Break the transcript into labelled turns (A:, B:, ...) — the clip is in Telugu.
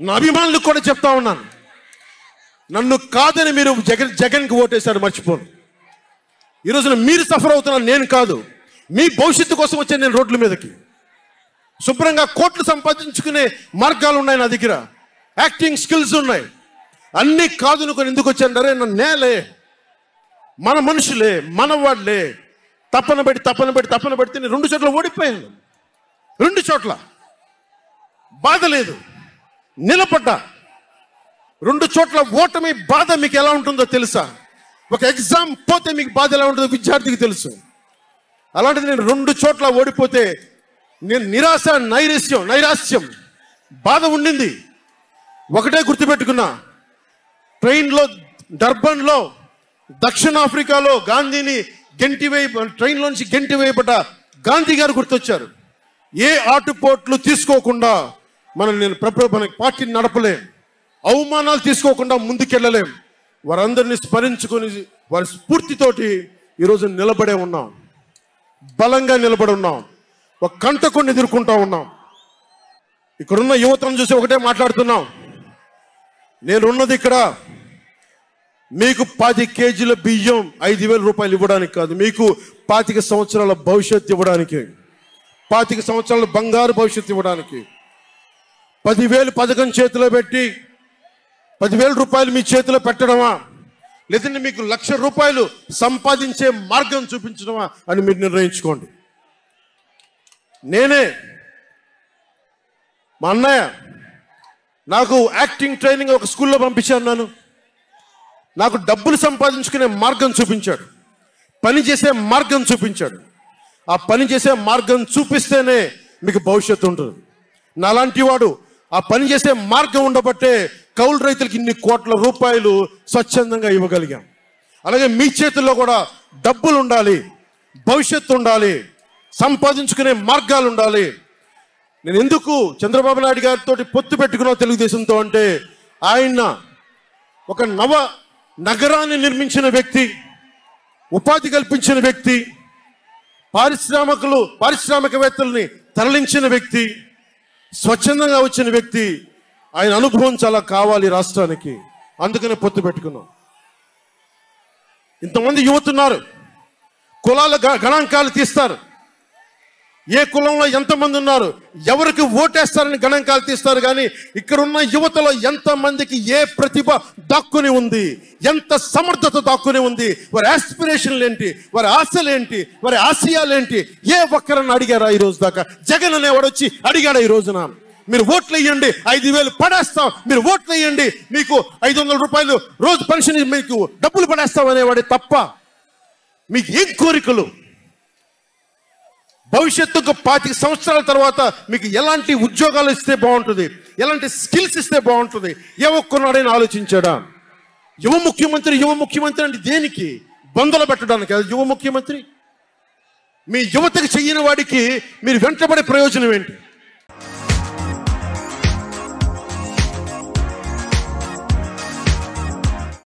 A: నా అభిమానులకు కూడా చెప్తా ఉన్నాను, నన్ను కాదని మీరు జగన్కి ఓటేశారు మర్చిపోను. ఈరోజున మీరు సఫర్ అవుతున్నారు, నేను కాదు. మీ భవిష్యత్తు కోసం వచ్చాను నేను రోడ్ల మీదకి. శుభ్రంగా కోట్లు సంపాదించుకునే మార్గాలు ఉన్నాయి నా దగ్గర, యాక్టింగ్ స్కిల్స్ ఉన్నాయి. అన్నీ కాదు అనుకొని ఎందుకు వచ్చానంటే నన్ను నేలే, మన మనుషులే, మన వాళ్ళే తప్పన పెడితే నేను 2 చోట్ల ఓడిపోయాను. 2 చోట్ల బాధ లేదు, నిలబడ్డా. 2 చోట్ల ఓటమి బాధ మీకు ఎలా ఉంటుందో తెలుసా? ఒక ఎగ్జామ్ పోతే మీకు బాధ ఎలా ఉంటుందో విద్యార్థికి తెలుసు. అలాంటిది నేను 2 చోట్ల ఓడిపోతే నేను నిరాశ, నైరాశ్యం, బాధ ఉండింది. ఒకటే గుర్తుపెట్టుకున్నా, ట్రైన్లో డర్బన్లో దక్షిణాఫ్రికాలో గాంధీని ట్రైన్లోంచి గెంటి వేయబడ్డ గాంధీ గారు గుర్తొచ్చారు. ఏ ఆటుపోట్లు తీసుకోకుండా మన పార్టీని నడపలేం, అవమానాలు తీసుకోకుండా ముందుకెళ్ళలేం. వారందరినీ స్మరించుకొని వారి స్ఫూర్తితోటి ఈరోజు నిలబడే ఉన్నాం, బలంగా నిలబడి ఉన్నాం, ఒక కంటకుని ఎదుర్కొంటా ఉన్నాం. ఇక్కడున్న యువతను చూసి ఒకటే మాట్లాడుతున్నాం, నేనున్నది ఇక్కడ మీకు 10 కేజీల బియ్యం 5,000 రూపాయలు ఇవ్వడానికి కాదు, మీకు 25 సంవత్సరాల భవిష్యత్తు ఇవ్వడానికి, 25 సంవత్సరాల బంగారు భవిష్యత్తు ఇవ్వడానికి. 10,000 పథకం చేతిలో పెట్టి 10,000 రూపాయలు మీ చేతిలో పెట్టడమా, లేదంటే మీకు 1,00,000 రూపాయలు సంపాదించే మార్గం చూపించడమా అని మీరు నిర్ణయించుకోండి. నేనే, మా అన్నయ్య నాకు యాక్టింగ్ ట్రైనింగ్ ఒక స్కూల్లో పంపించాను. నాకు డబ్బులు సంపాదించుకునే మార్గం చూపించాడు, పని చేసే మార్గం చూపించాడు. ఆ పని చేసే మార్గం చూపిస్తేనే మీకు భవిష్యత్తు ఉంటుంది. నాలాంటి వాడు ఆ పని చేసే మార్గం ఉండబట్టే కౌలు రైతులకి ఇన్ని కోట్ల రూపాయలు స్వచ్ఛందంగా ఇవ్వగలిగాం. అలాగే మీ చేతుల్లో కూడా డబ్బులు ఉండాలి, భవిష్యత్తు ఉండాలి, సంపాదించుకునే మార్గాలు ఉండాలి. నేను ఎందుకు చంద్రబాబు నాయుడు గారితో పొత్తు పెట్టుకున్నా తెలుగుదేశంతో అంటే, ఆయన ఒక నగరాన్ని నిర్మించిన వ్యక్తి, ఉపాధి కల్పించిన వ్యక్తి, పారిశ్రామికవేత్తల్ని తరలించిన వ్యక్తి, స్వచ్ఛందంగా వచ్చిన వ్యక్తి. ఆయన అనుభవం చాలా కావాలి రాష్ట్రానికి, అందుకనే పొత్తు పెట్టుకున్నాం. ఇంతమంది యువతున్నారు, కులాల గణాంకాలు తీస్తారు, ఏ కులంలో ఎంతమంది ఉన్నారు, ఎవరికి ఓటేస్తారని గణాంకాలు తీస్తారు. కానీ ఇక్కడున్న యువతలో ఎంతమందికి ఏ ప్రతిభ దాక్కుని ఉంది, ఎంత సమర్థత దాక్కుని ఉంది, వారి ఆస్పిరేషన్లు ఏంటి, వారి ఆశలు ఏంటి, వారి ఆశయాలు ఏంటి, ఏ ఒక్కరన్నా అడిగారా ఈ రోజు దాకా? జగన్ అనేవాడు వచ్చి అడిగాడా ఈ రోజున? మీరు ఓట్లు వేయండి, 5,000 పడేస్తాం, మీరు ఓట్లు వేయండి, మీకు 500 రూపాయలు రోజు పెన్షన్, మీకు డబ్బులు పడేస్తాం అనేవాడే తప్ప మీకు ఏం కోరికలు? భవిష్యత్తుకు 25 సంవత్సరాల తర్వాత మీకు ఎలాంటి ఉద్యోగాలు ఇస్తే బాగుంటుంది, ఎలాంటి స్కిల్స్ ఇస్తే బాగుంటుంది, ఏ ఒక్కనాడైనా ఆలోచించాడా? యువ ముఖ్యమంత్రి అంటే దేనికి? బంధులు పెట్టడానికి యువ ముఖ్యమంత్రి? మీ యువతకు చెయ్యని వాడికి మీరు వెంటబడే ప్రయోజనం ఏంటి?